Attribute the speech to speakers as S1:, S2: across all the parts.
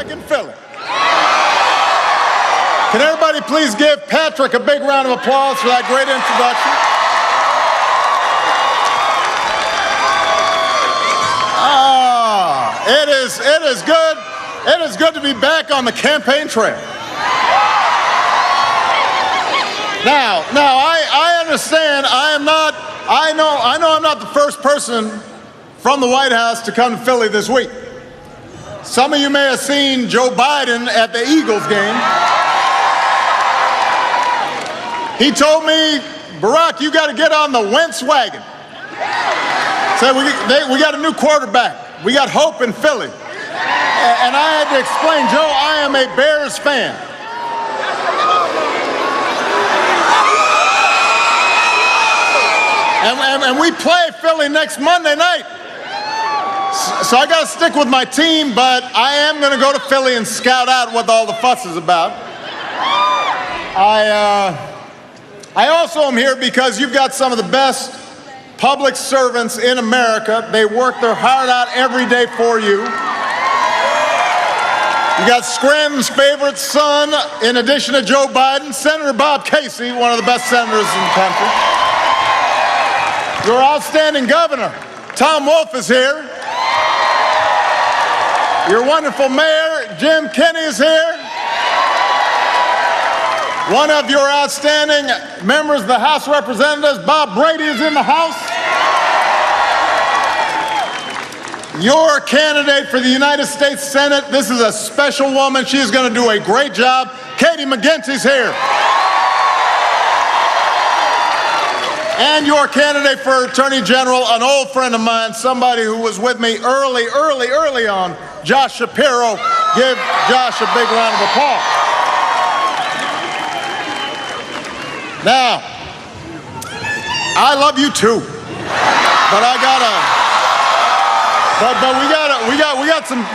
S1: in Philly. Can everybody please give Patrick a big round of applause for that great introduction? It is good to be back on the campaign trail. Now, I understand I know I'm not the first person from the White House to come to Philly this week. Some of you may have seen Joe Biden at the Eagles game. He told me, Barack, you got to get on the Wentz wagon. Said we got a new quarterback. We got hope in Philly. And I had to explain, Joe, I am a Bears fan. And we play Philly next Monday night. So I got to stick with my team, but I am going to go to Philly and scout out what all the fuss is about. I also am here because you've got some of the best public servants in America. They work their heart out every day for you. You got Scranton's favorite son, in addition to Joe Biden, Senator Bob Casey, one of the best senators in the country. Your outstanding governor, Tom Wolf, is here. Your wonderful mayor, Jim Kenney, is here. One of your outstanding members of the House of Representatives, Bob Brady, is in the House. Your candidate for the United States Senate, this is a special woman. She's going to do a great job. Katie McGinty's here. And your candidate for Attorney General, an old friend of mine, somebody who was with me early on, Josh Shapiro. Give Josh a big round of applause. Now, I love you too, but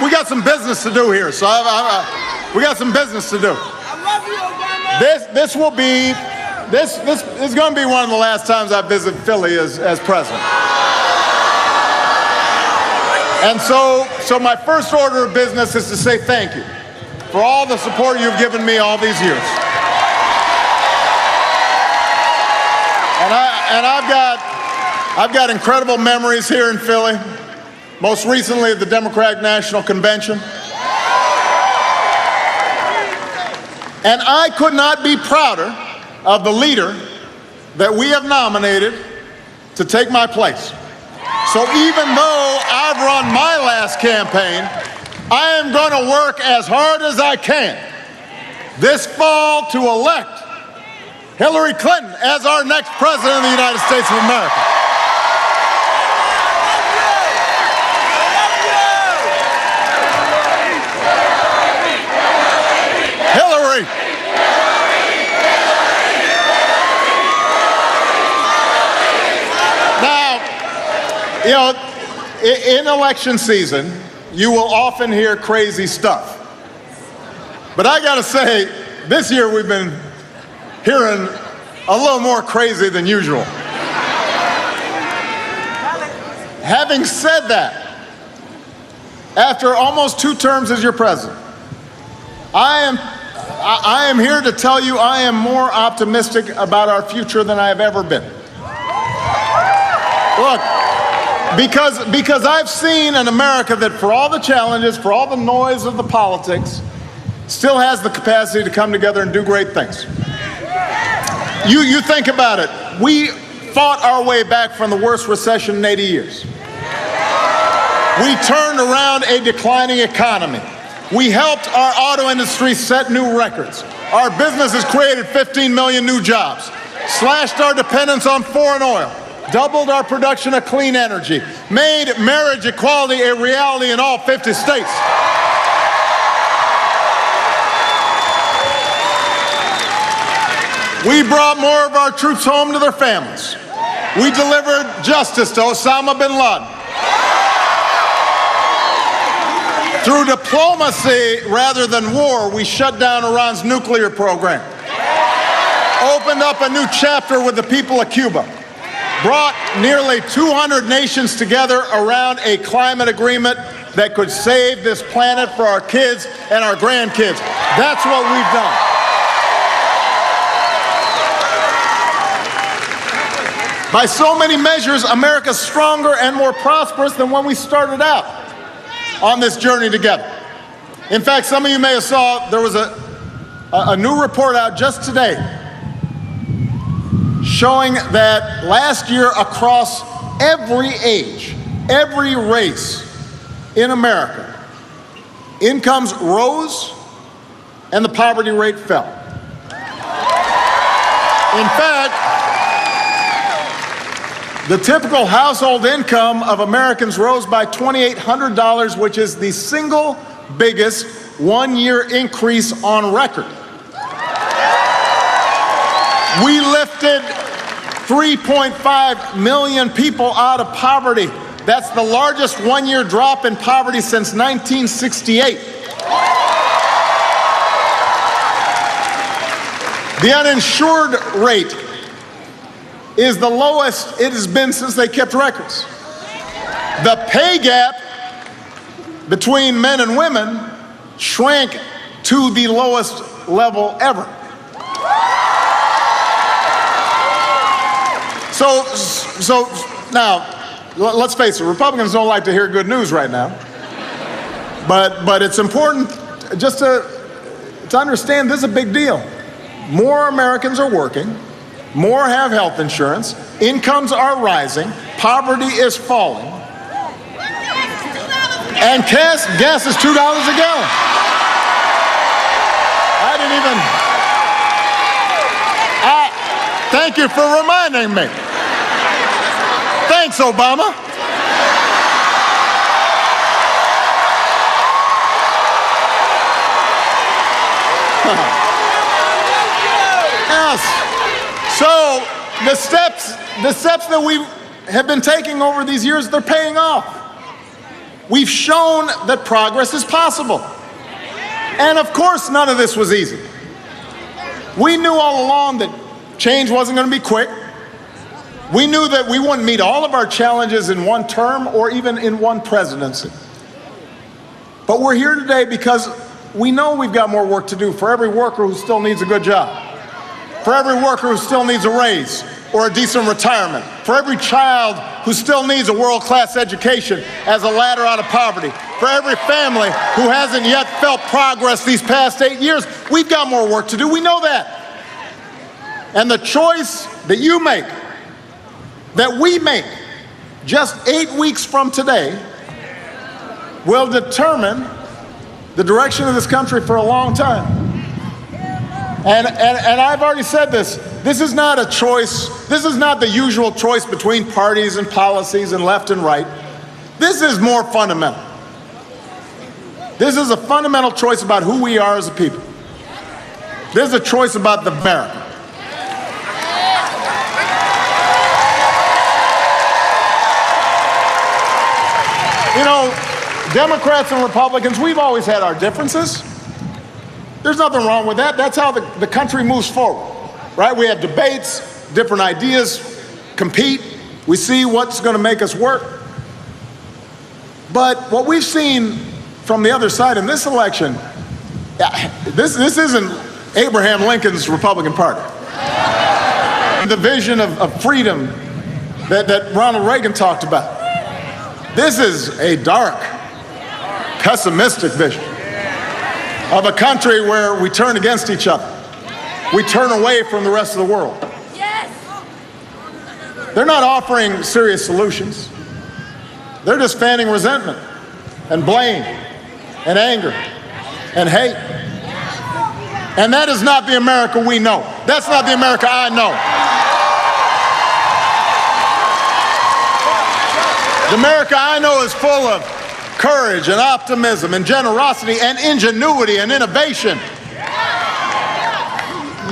S1: we got some business to do here. So we got some business to do.
S2: I love you, Obama.
S1: This is going to be one of the last times I visit Philly as president. And so my first order of business is to say thank you for all the support you've given me all these years. And I've got incredible memories here in Philly. Most recently at the Democratic National Convention. And I could not be prouder of the leader that we have nominated to take my place. So even though I've run my last campaign, I am going to work as hard as I can this fall to elect Hillary Clinton as our next president of the United States of America. Hillary. Now, you know, in election season, you will often hear crazy stuff. But I got to say, this year we've been hearing a little more crazy than usual. Having said that, after almost 2 terms as your president, I am here to tell you I am more optimistic about our future than I have ever been. Look, because I've seen an America that, for all the challenges, for all the noise of the politics, still has the capacity to come together and do great things. You think about it. We fought our way back from the worst recession in 80 years. We turned around a declining economy. We helped our auto industry set new records. Our businesses created 15 million new jobs, slashed our dependence on foreign oil, doubled our production of clean energy, made marriage equality a reality in all 50 states. We brought more of our troops home to their families. We delivered justice to Osama bin Laden. Through diplomacy rather than war, we shut down Iran's nuclear program, opened up a new chapter with the people of Cuba, brought nearly 200 nations together around a climate agreement that could save this planet for our kids and our grandkids. That's what we've done. By so many measures, America's stronger and more prosperous than when we started out on this journey together. In fact, some of you may have saw there was a new report out just today showing that last year across every age, every race in America, incomes rose and the poverty rate fell. In fact, the typical household income of Americans rose by $2,800, which is the single biggest one-year increase on record. We lifted 3.5 million people out of poverty. That's the largest one-year drop in poverty since 1968. The uninsured rate is the lowest it has been since they kept records. The pay gap between men and women shrank to the lowest level ever. So now, let's face it, Republicans don't like to hear good news right now. But it's important just to understand this is a big deal. More Americans are working, more have health insurance, incomes are rising, poverty is falling, and gas is $2 a gallon. Thank you for reminding me. Thanks, Obama. Yes. So the steps that we have been taking over these years, they're paying off. We've shown that progress is possible. And of course, none of this was easy. We knew all along that change wasn't going to be quick. We knew that we wouldn't meet all of our challenges in one term or even in one presidency. But we're here today because we know we've got more work to do for every worker who still needs a good job, for every worker who still needs a raise or a decent retirement, for every child who still needs a world-class education as a ladder out of poverty, for every family who hasn't yet felt progress these past 8 years. We've got more work to do. We know that. And the choice that you make, that we make, just 8 weeks from today, will determine the direction of this country for a long time. And I've already said this. This is not a choice. This is not the usual choice between parties and policies and left and right. This is more fundamental. This is a fundamental choice about who we are as a people. This is a choice about the America. You know, Democrats and Republicans, we've always had our differences. There's nothing wrong with that. That's how the country moves forward, right? We have debates, different ideas, compete. We see what's going to make us work. But what we've seen from the other side in this election, this isn't Abraham Lincoln's Republican Party. The vision of freedom that Ronald Reagan talked about. This is a dark, pessimistic vision of a country where we turn against each other. We turn away from the rest of the world. Yes. They're not offering serious solutions. They're just fanning resentment and blame and anger and hate. And that is not the America we know. That's not the America I know. The America I know is full of courage and optimism and generosity and ingenuity and innovation.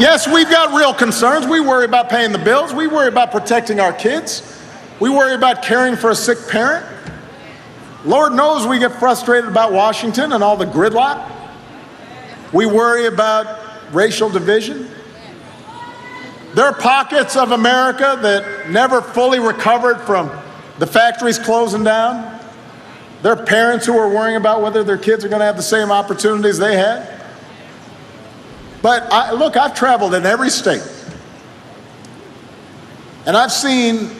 S1: Yes, we've got real concerns. We worry about paying the bills. We worry about protecting our kids. We worry about caring for a sick parent. Lord knows we get frustrated about Washington and all the gridlock. We worry about racial division. There are pockets of America that never fully recovered from the factories closing down, There are parents who are worrying about whether their kids are going to have the same opportunities they had. But look, I've traveled in every state. And I've seen,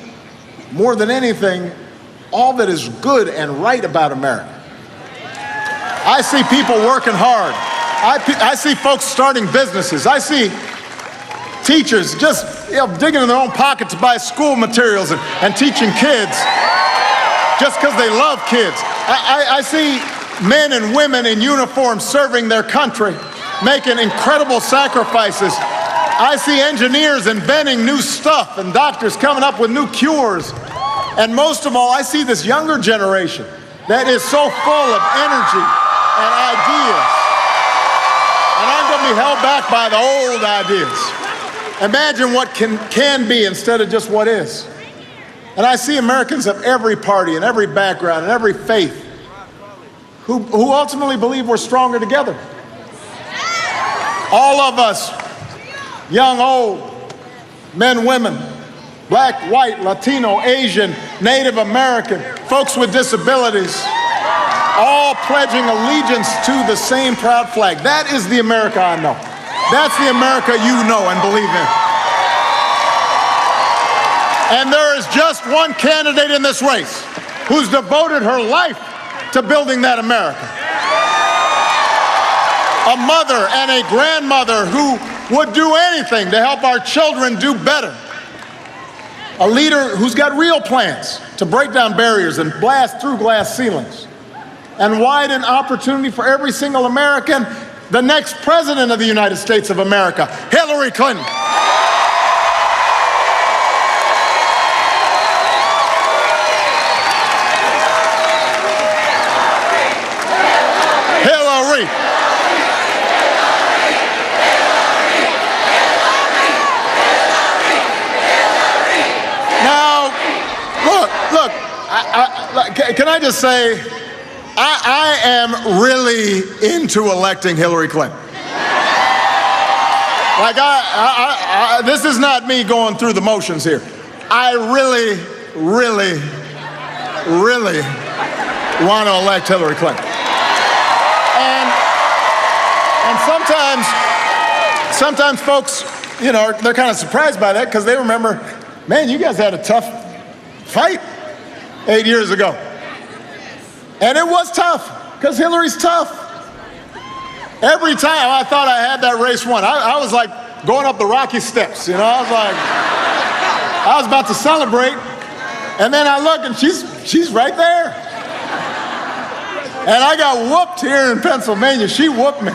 S1: more than anything, all that is good and right about America. I see people working hard. I see folks starting businesses. I see teachers just digging in their own pocket to buy school materials and teaching kids just because they love kids. I see men and women in uniform serving their country, making incredible sacrifices. I see engineers inventing new stuff and doctors coming up with new cures. And most of all, I see this younger generation that is so full of energy and ideas. And I'm going to be held back by the old ideas. Imagine what can be instead of just what is. And I see Americans of every party and every background and every faith who ultimately believe we're stronger together. All of us, young, old, men, women, black, white, Latino, Asian, Native American, folks with disabilities, all pledging allegiance to the same proud flag. That is the America I know. That's the America you know and believe in. And there is just one candidate in this race who's devoted her life to building that America. A mother and a grandmother who would do anything to help our children do better. A leader who's got real plans to break down barriers and blast through glass ceilings and widen opportunity for every single American. The next president of the United States of America, Hillary Clinton. Hillary. Now, look, can I just say, I am really into electing Hillary Clinton. Like, this is not me going through the motions here. I really, really, really want to elect Hillary Clinton. And sometimes folks, they're kind of surprised by that because they remember, man, you guys had a tough fight 8 years ago. And it was tough, because Hillary's tough. Every time I thought I had that race won, I was like going up the rocky steps, I was about to celebrate, and then I look and she's right there. And I got whooped here in Pennsylvania. She whooped me.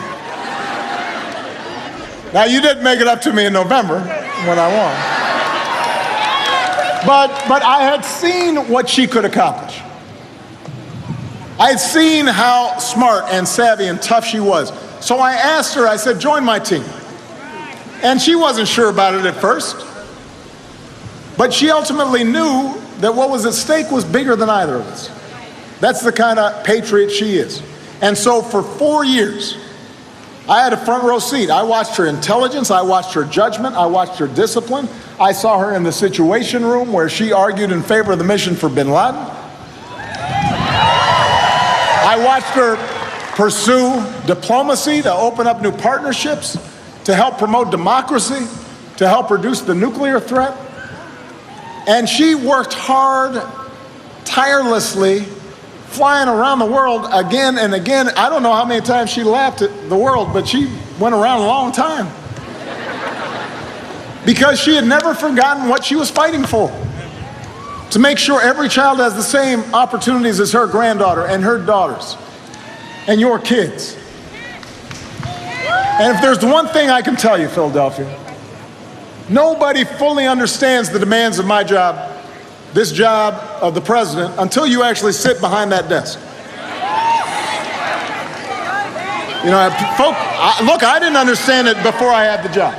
S1: Now, you didn't make it up to me in November when I won. But I had seen what she could accomplish. I had seen how smart and savvy and tough she was. So I asked her, I said, join my team. And she wasn't sure about it at first. But she ultimately knew that what was at stake was bigger than either of us. That's the kind of patriot she is. And so for 4 years, I had a front row seat. I watched her intelligence, I watched her judgment, I watched her discipline. I saw her in the Situation Room where she argued in favor of the mission for bin Laden. I watched her pursue diplomacy to open up new partnerships, to help promote democracy, to help reduce the nuclear threat. And she worked hard, tirelessly, flying around the world again and again. I don't know how many times she laughed at the world, but she went around a long time. Because she had never forgotten what she was fighting for. To make sure every child has the same opportunities as her granddaughter and her daughters and your kids. And if there's one thing I can tell you, Philadelphia, nobody fully understands the demands of my job, this job of the president, until you actually sit behind that desk. Look, I didn't understand it before I had the job.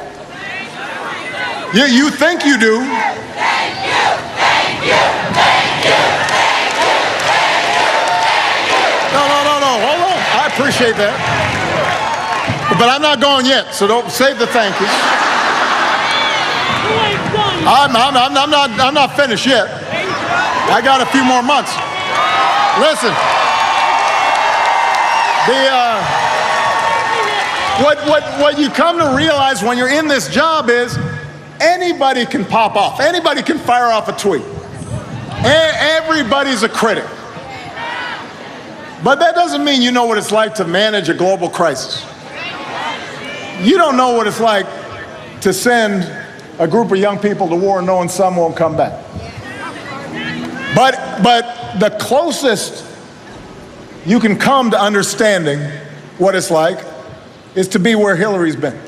S1: You think you do. No, hold on. I appreciate that. But I'm not going yet, so don't save the thank yous. I'm not finished yet. I got a few more months. Listen. What you come to realize when you're in this job is anybody can pop off. Anybody can fire off a tweet. Everybody's a critic. But that doesn't mean you know what it's like to manage a global crisis. You don't know what it's like to send a group of young people to war knowing some won't come back. But the closest you can come to understanding what it's like is to be where Hillary's been,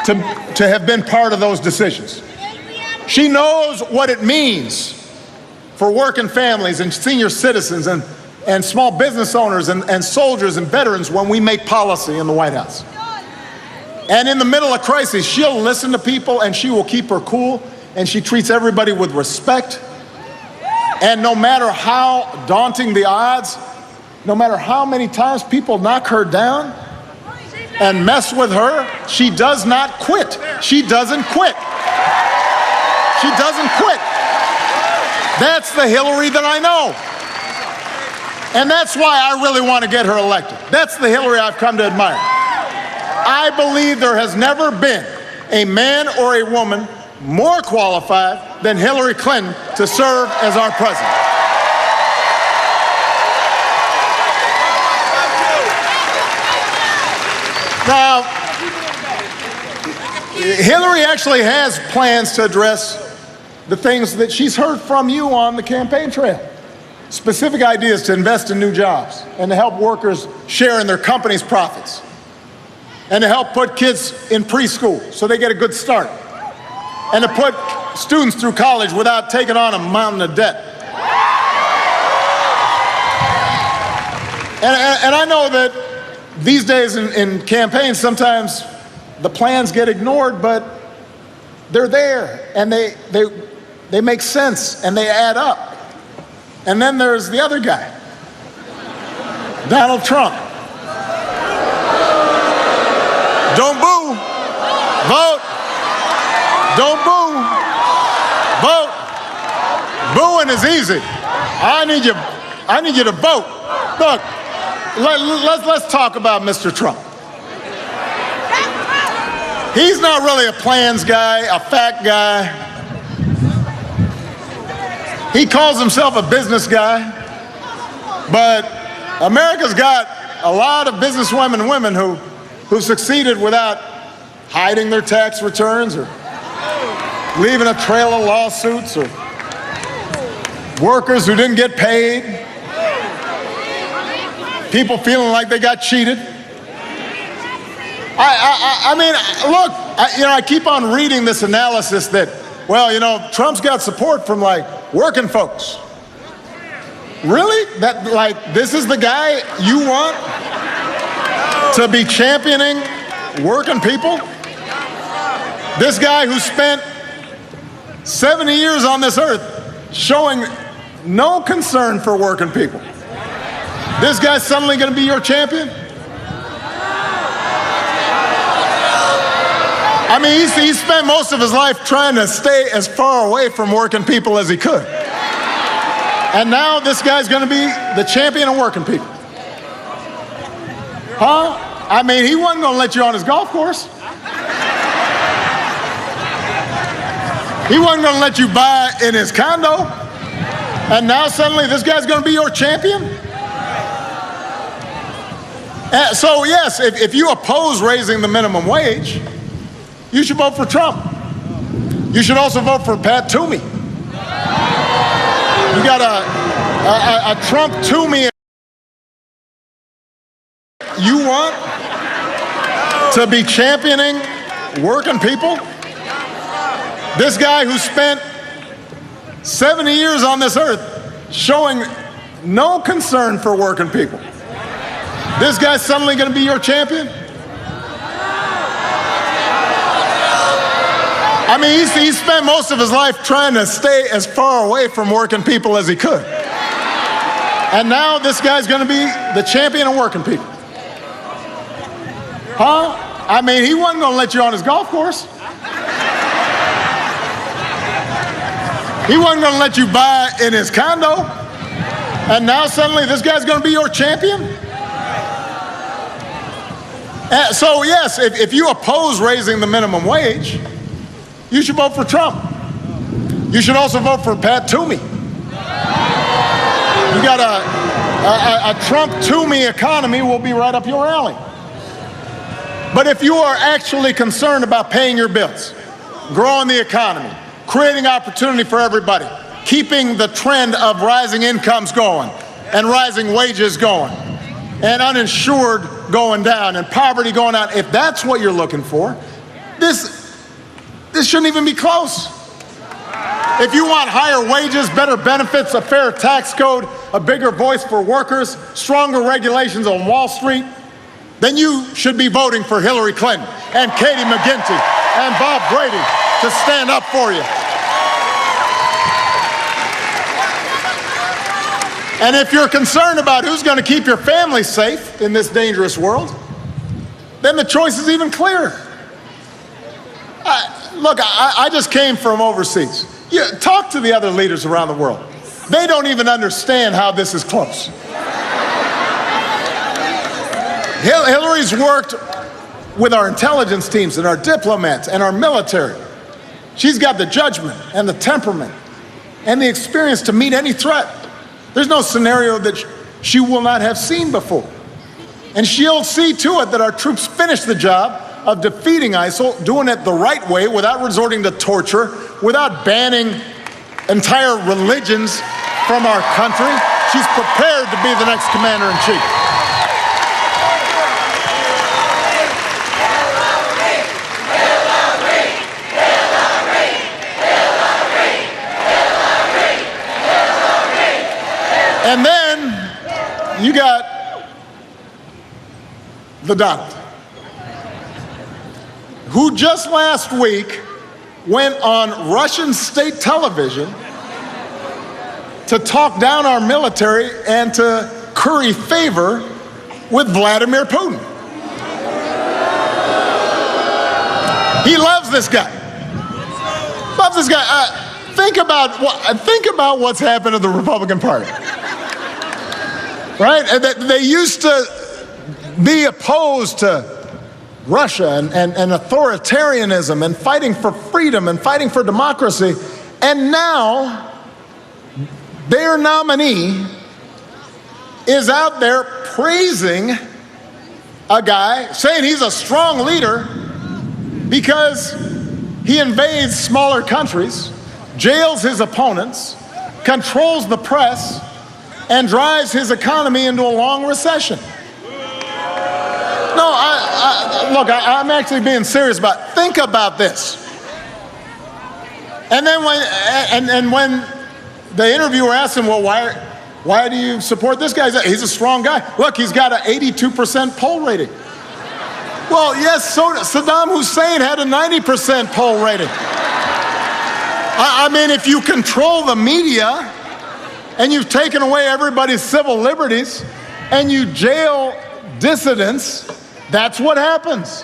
S1: to have been part of those decisions. She knows what it means for working families and senior citizens and small business owners and soldiers and veterans when we make policy in the White House. And in the middle of crisis, she'll listen to people and she will keep her cool, and she treats everybody with respect. And no matter how daunting the odds, no matter how many times people knock her down and mess with her, she does not quit. She doesn't quit. She doesn't quit. That's the Hillary that I know. And that's why I really want to get her elected. That's the Hillary I've come to admire. I believe there has never been a man or a woman more qualified than Hillary Clinton to serve as our president. Now, Hillary actually has plans to address the things that she's heard from you on the campaign trail. Specific ideas to invest in new jobs and to help workers share in their company's profits, and to help put kids in preschool so they get a good start, and to put students through college without taking on a mountain of debt. And I know that these days in campaigns, sometimes the plans get ignored, but they're there, and they make sense, and they add up. And then there's the other guy, Donald Trump. Don't boo, vote. Don't boo, vote. Booing is easy. I need you to vote. Look, let's talk about Mr. Trump. He's not really a plans guy, a fact guy. He calls himself a business guy, but America's got a lot of businesswomen and women who succeeded without hiding their tax returns or leaving a trail of lawsuits, or workers who didn't get paid, people feeling like they got cheated. I mean, look, I keep on reading this analysis that, well, Trump's got support from working folks. Really? That this is the guy you want to be championing working people? This guy who spent 70 years on this earth showing no concern for working people. This guy's suddenly going to be your champion? I mean, he spent most of his life trying to stay as far away from working people as he could. And now this guy's going to be the champion of working people. Huh? I mean, he wasn't going to let you on his golf course. He wasn't going to let you buy in his condo. And now suddenly this guy's going to be your champion? So yes, if you oppose raising the minimum wage, you should vote for Trump. You should also vote for Pat Toomey. You got a Trump Toomey. You want to be championing working people? This guy who spent 70 years on this earth showing no concern for working people. This guy's suddenly going to be your champion? I mean, he spent most of his life trying to stay as far away from working people as he could. And now this guy's going to be the champion of working people. Huh? I mean, he wasn't going to let you on his golf course. He wasn't going to let you buy in his condo. And now suddenly this guy's going to be your champion? So yes, if you oppose raising the minimum wage, you should vote for Trump. You should also vote for Pat Toomey. You got a Trump Toomey economy will be right up your alley. But if you are actually concerned about paying your bills, growing the economy, creating opportunity for everybody, keeping the trend of rising incomes going and rising wages going and uninsured going down and poverty going down, if that's what you're looking for, this shouldn't even be close. If you want higher wages, better benefits, a fair tax code, a bigger voice for workers, stronger regulations on Wall Street, then you should be voting for Hillary Clinton and Katie McGinty and Bob Brady to stand up for you. And if you're concerned about who's going to keep your family safe in this dangerous world, then the choice is even clearer. Look, I just came from overseas. Talk to the other leaders around the world. They don't even understand how this is close. Hillary's worked with our intelligence teams and our diplomats and our military. She's got the judgment and the temperament and the experience to meet any threat. There's no scenario that she will not have seen before. And she'll see to it that our troops finish the job of defeating ISIL, doing it the right way without resorting to torture, without banning entire religions from our country. She's prepared to be the next commander-in-chief. And then you got the Donald, who just last week went on Russian state television to talk down our military and to curry favor with Vladimir Putin. He loves this guy. Loves this guy. Think about what's happened to the Republican Party. Right? They used to be opposed to Russia and authoritarianism and fighting for freedom and fighting for democracy. And now their nominee is out there praising a guy, saying he's a strong leader because he invades smaller countries, jails his opponents, controls the press, and drives his economy into a long recession. No, look, I'm actually being serious about it. Think about this. And then when the interviewer asked him, well, why do you support this guy? He's a strong guy. Look, he's got an 82% poll rating. Well, yes, so Saddam Hussein had a 90% poll rating. I mean, if you control the media and you've taken away everybody's civil liberties and you jail dissidents, that's what happens.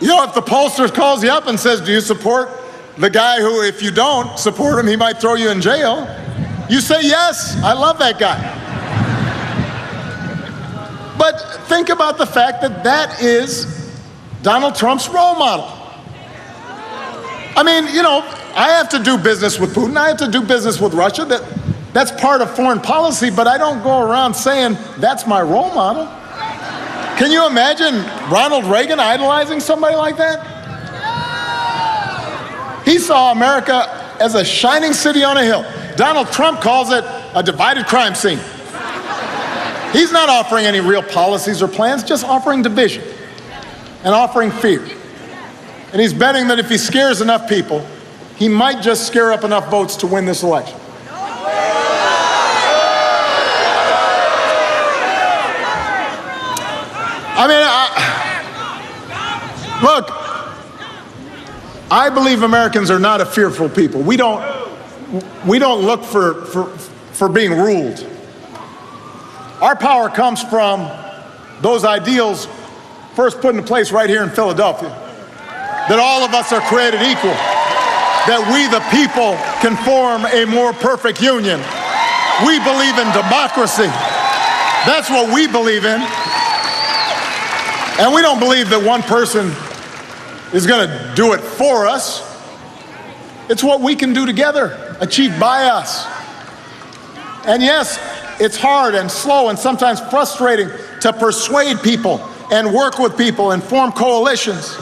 S1: You know, if the pollster calls you up and says, do you support the guy who, if you don't support him, he might throw you in jail, you say, yes, I love that guy. But think about the fact that that is Donald Trump's role model. I mean, you know, I have to do business with Putin. I have to do business with Russia. That's part of foreign policy, but I don't go around saying that's my role model. Can you imagine Ronald Reagan idolizing somebody like that? He saw America as a shining city on a hill. Donald Trump calls it a divided crime scene. He's not offering any real policies or plans, just offering division and offering fear. And he's betting that if he scares enough people, he might just scare up enough votes to win this election. I mean, look, I believe Americans are not a fearful people. We don't look for being ruled. Our power comes from those ideals first put into place right here in Philadelphia. That all of us are created equal. That we, the people, can form a more perfect union. We believe in democracy. That's what we believe in. And we don't believe that one person is going to do it for us. It's what we can do together, achieved by us. And yes, it's hard and slow and sometimes frustrating to persuade people and work with people and form coalitions.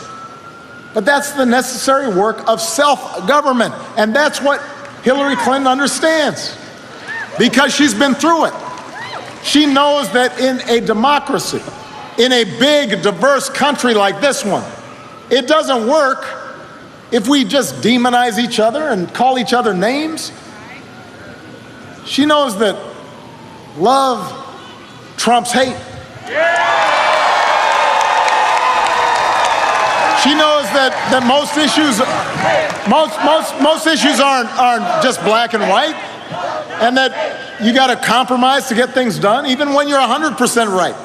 S1: But that's the necessary work of self-government. And that's what Hillary Clinton understands, because she's been through it. She knows that in a democracy, in a big, diverse country like this one, it doesn't work if we just demonize each other and call each other names. She knows that love trumps hate. She knows that most issues aren't just black and white, and that you got to compromise to get things done, even when you're 100% right.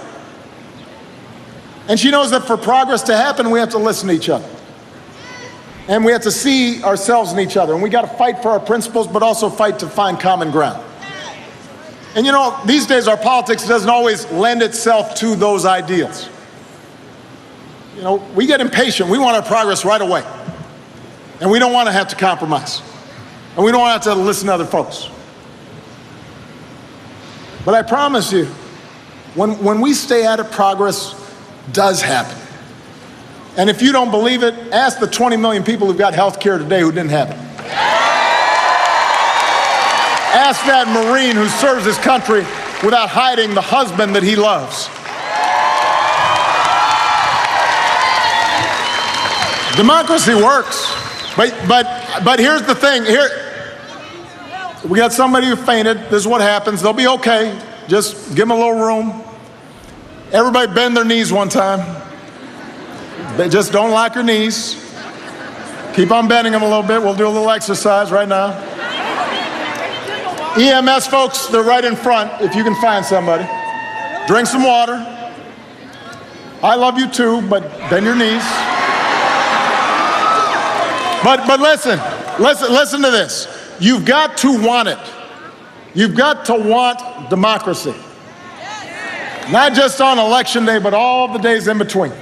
S1: And she knows that for progress to happen, we have to listen to each other. And we have to see ourselves in each other. And we got to fight for our principles, but also fight to find common ground. And you know, these days our politics doesn't always lend itself to those ideals. You know, we get impatient. We want our progress right away. And we don't want to have to compromise. And we don't want to have to listen to other folks. But I promise you, when we stay at it, progress does happen. And if you don't believe it, ask the 20 million people who've got health care today who didn't have it. Ask that Marine who serves his country without hiding the husband that he loves. Democracy works. But here's the thing. Here, we got somebody who fainted. This is what happens. They'll be okay. Just give them a little room. Everybody bend their knees one time. They just don't lock your knees. Keep on bending them a little bit. We'll do a little exercise right now. EMS folks, they're right in front if you can find somebody. Drink some water. I love you too, but bend your knees. But listen to this. You've got to want it. You've got to want democracy. Not just on election day, but all the days in between.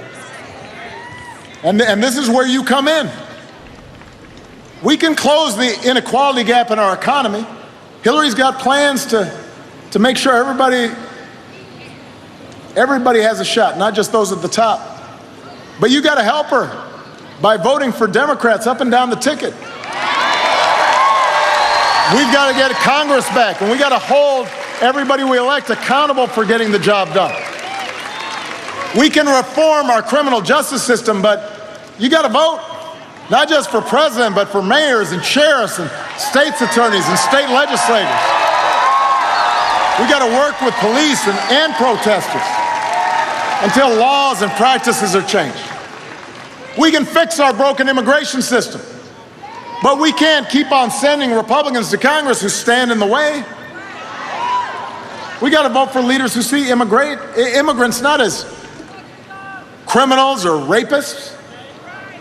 S1: And this is where you come in. We can close the inequality gap in our economy. Hillary's got plans to make sure everybody has a shot, not just those at the top. But you got to help her by voting for Democrats up and down the ticket. We've got to get Congress back, and we got to hold everybody we elect accountable for getting the job done. We can reform our criminal justice system, but you got to vote, not just for president, but for mayors and sheriffs and state's attorneys and state legislators. We got to work with police and protesters until laws and practices are changed. We can fix our broken immigration system, but we can't keep on sending Republicans to Congress who stand in the way. We got to vote for leaders who see immigrants not as criminals or rapists,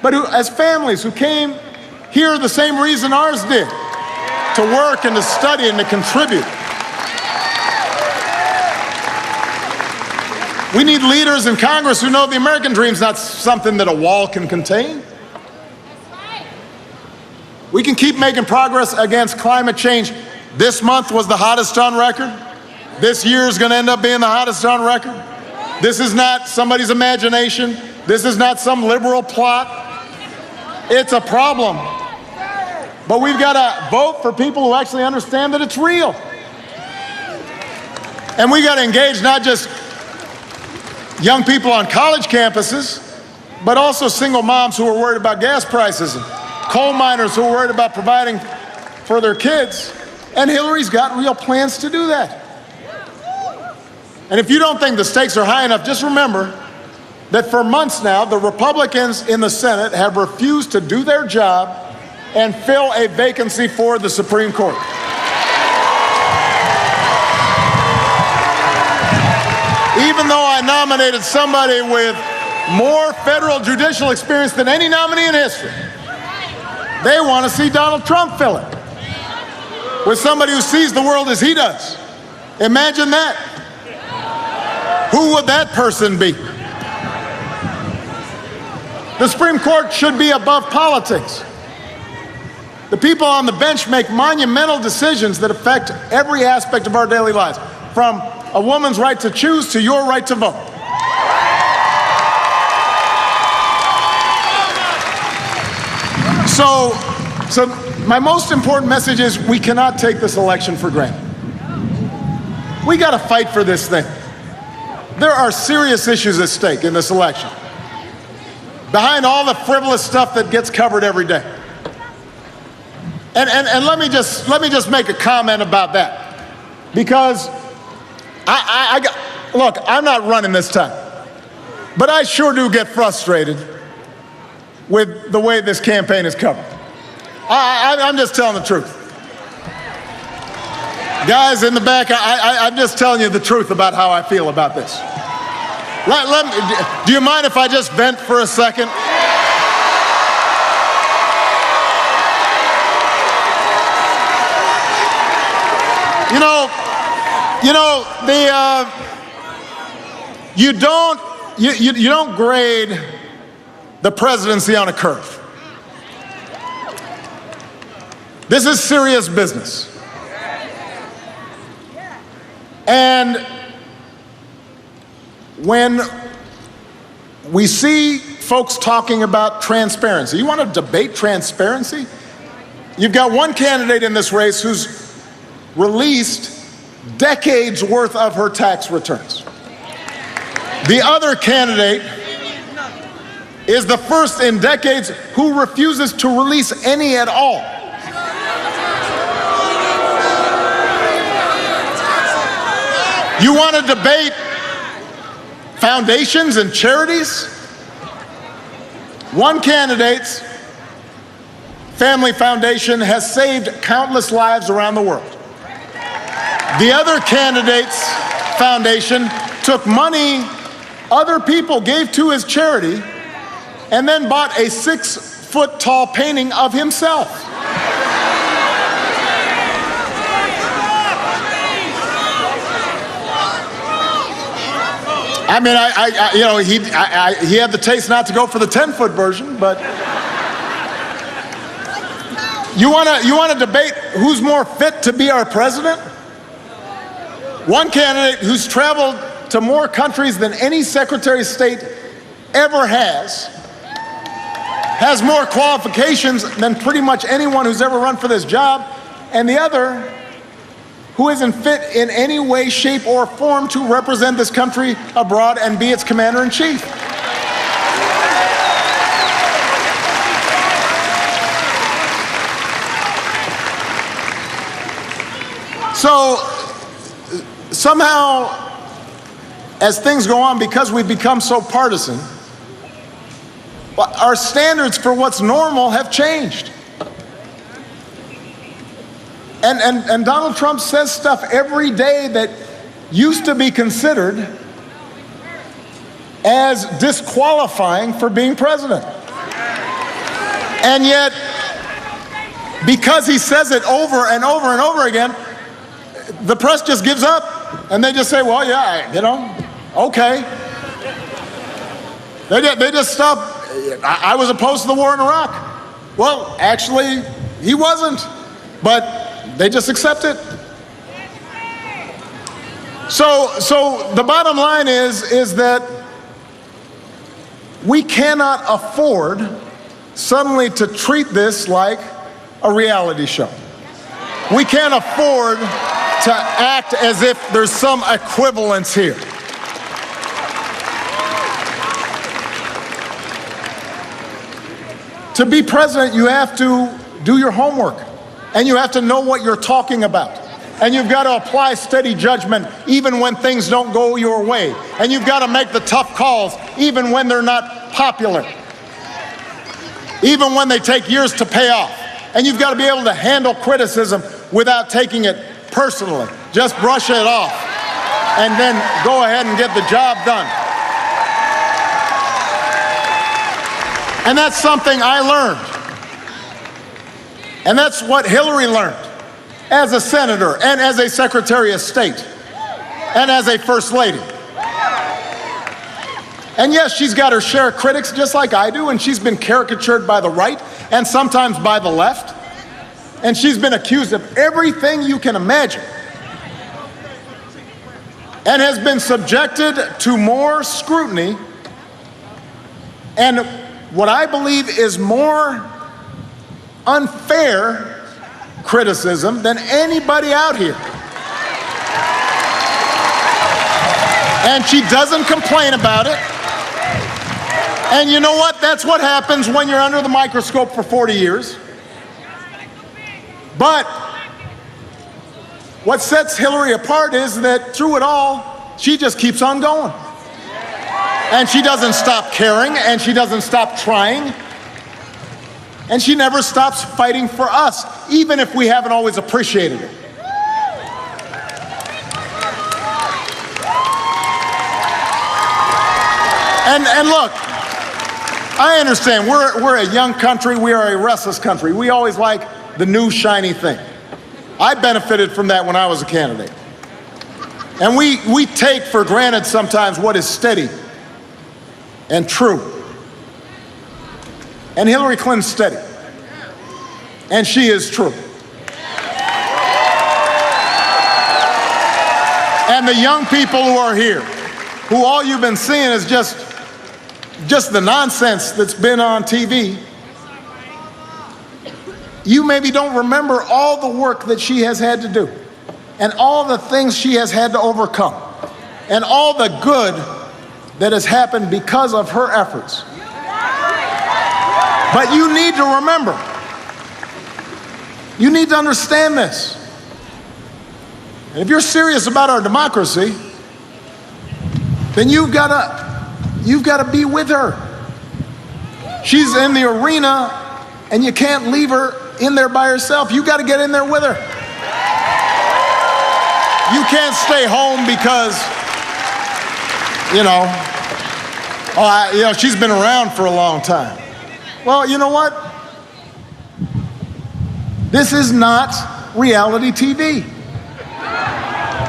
S1: but as families who came here the same reason ours did, to work and to study and to contribute. We need leaders in Congress who know the American dream is not something that a wall can contain. We can keep making progress against climate change. This month was the hottest on record. This year is going to end up being the hottest on record. This is not somebody's imagination. This is not some liberal plot. It's a problem. But we've got to vote for people who actually understand that it's real. And we got to engage not just young people on college campuses, but also single moms who are worried about gas prices and coal miners who are worried about providing for their kids. And Hillary's got real plans to do that. And if you don't think the stakes are high enough, just remember that for months now, the Republicans in the Senate have refused to do their job and fill a vacancy for the Supreme Court. Even though I nominated somebody with more federal judicial experience than any nominee in history, they want to see Donald Trump fill it with somebody who sees the world as he does. Imagine that. Who would that person be? The Supreme Court should be above politics. The people on the bench make monumental decisions that affect every aspect of our daily lives, from a woman's right to choose to your right to vote. So my most important message is we cannot take this election for granted. We got to fight for this thing. There are serious issues at stake in this election, behind all the frivolous stuff that gets covered every day. And let me just make a comment about that, because look, I'm not running this time, but I sure do get frustrated with the way this campaign is covered. I'm just telling the truth. Guys in the back, I'm just telling you the truth about how I feel about this. Do you mind if I just vent for a second? You don't grade the presidency on a curve. This is serious business. And when we see folks talking about transparency, you want to debate transparency? You've got one candidate in this race who's released decades worth of her tax returns. The other candidate is the first in decades who refuses to release any at all. You want to debate foundations and charities? One candidate's family foundation has saved countless lives around the world. The other candidate's foundation took money other people gave to his charity and then bought a 6-foot-tall painting of himself. I mean, he had the taste not to go for the 10-foot version, but you want to debate who's more fit to be our president? One candidate who's traveled to more countries than any Secretary of State ever has more qualifications than pretty much anyone who's ever run for this job, and the other who isn't fit in any way, shape, or form to represent this country abroad and be its commander-in-chief. So somehow, as things go on, because we've become so partisan, our standards for what's normal have changed. And Donald Trump says stuff every day that used to be considered as disqualifying for being president. And yet, because he says it over and over and over again, the press just gives up. And they just say, well, yeah, okay. They just stop. I was opposed to the war in Iraq. Well, actually, he wasn't. But they just accept it. So the bottom line is that we cannot afford suddenly to treat this like a reality show. We can't afford to act as if there's some equivalence here. To be president, you have to do your homework, and you have to know what you're talking about. And you've got to apply steady judgment even when things don't go your way. And you've got to make the tough calls even when they're not popular, even when they take years to pay off. And you've got to be able to handle criticism without taking it personally. Just brush it off and then go ahead and get the job done. And that's something I learned. And that's what Hillary learned as a senator and as a Secretary of State and as a First Lady. And yes, she's got her share of critics, just like I do, and she's been caricatured by the right and sometimes by the left. And she's been accused of everything you can imagine and has been subjected to more scrutiny and what I believe is more unfair criticism than anybody out here. And she doesn't complain about it. And you know what? That's what happens when you're under the microscope for 40 years. But what sets Hillary apart is that through it all, she just keeps on going. And she doesn't stop caring, and she doesn't stop trying. And she never stops fighting for us, even if we haven't always appreciated it. And look, I understand, we're a young country, we are a restless country. We always like the new shiny thing. I benefited from that when I was a candidate. And we take for granted sometimes what is steady and true. And Hillary Clinton's steady. And she is true. And the young people who are here, who all you've been seeing is just the nonsense that's been on TV, you maybe don't remember all the work that she has had to do and all the things she has had to overcome and all the good that has happened because of her efforts. But you need to remember, you need to understand this. And if you're serious about our democracy, then you've got to be with her. She's in the arena and you can't leave her in there by herself. You got to get in there with her. You can't stay home because, she's been around for a long time. Well, you know what? This is not reality TV.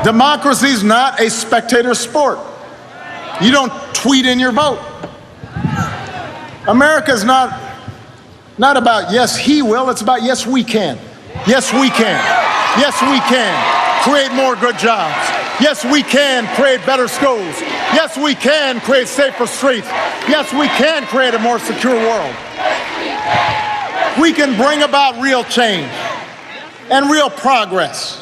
S1: Democracy's not a spectator sport. You don't tweet in your vote. America's not about yes, he will, it's about yes, we can. Yes, we can. Yes, we can create more good jobs. Yes, we can create better schools. Yes, we can create safer streets. Yes, we can create a more secure world. We can bring about real change and real progress.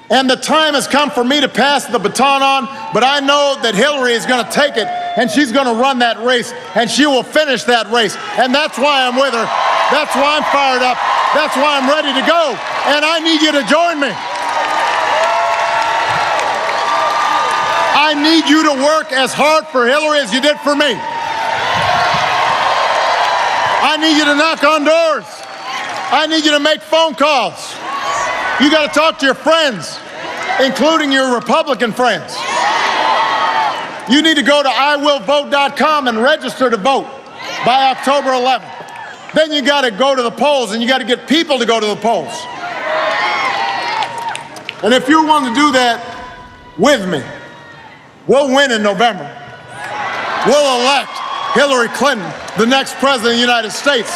S1: And the time has come for me to pass the baton on, but I know that Hillary is going to take it, and she's going to run that race, and she will finish that race. And that's why I'm with her. That's why I'm fired up. That's why I'm ready to go. And I need you to join me. I need you to work as hard for Hillary as you did for me. I need you to knock on doors. I need you to make phone calls. You got to talk to your friends, including your Republican friends. You need to go to iwillvote.com and register to vote by October 11th. Then you got to go to the polls, and you got to get people to go to the polls. And if you're willing to do that with me, we'll win in November. We'll elect Hillary Clinton the next president of the United States.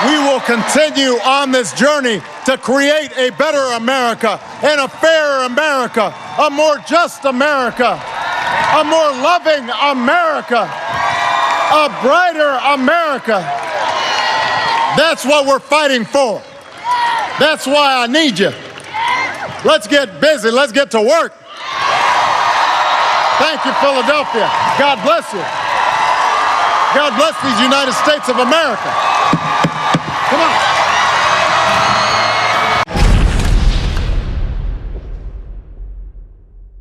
S1: We will continue on this journey to create a better America and a fairer America, a more just America, a more loving America, a brighter America. That's what we're fighting for. That's why I need you. Let's get busy. Let's get to work. Thank you, Philadelphia. God bless you. God bless these United States of America. Come on.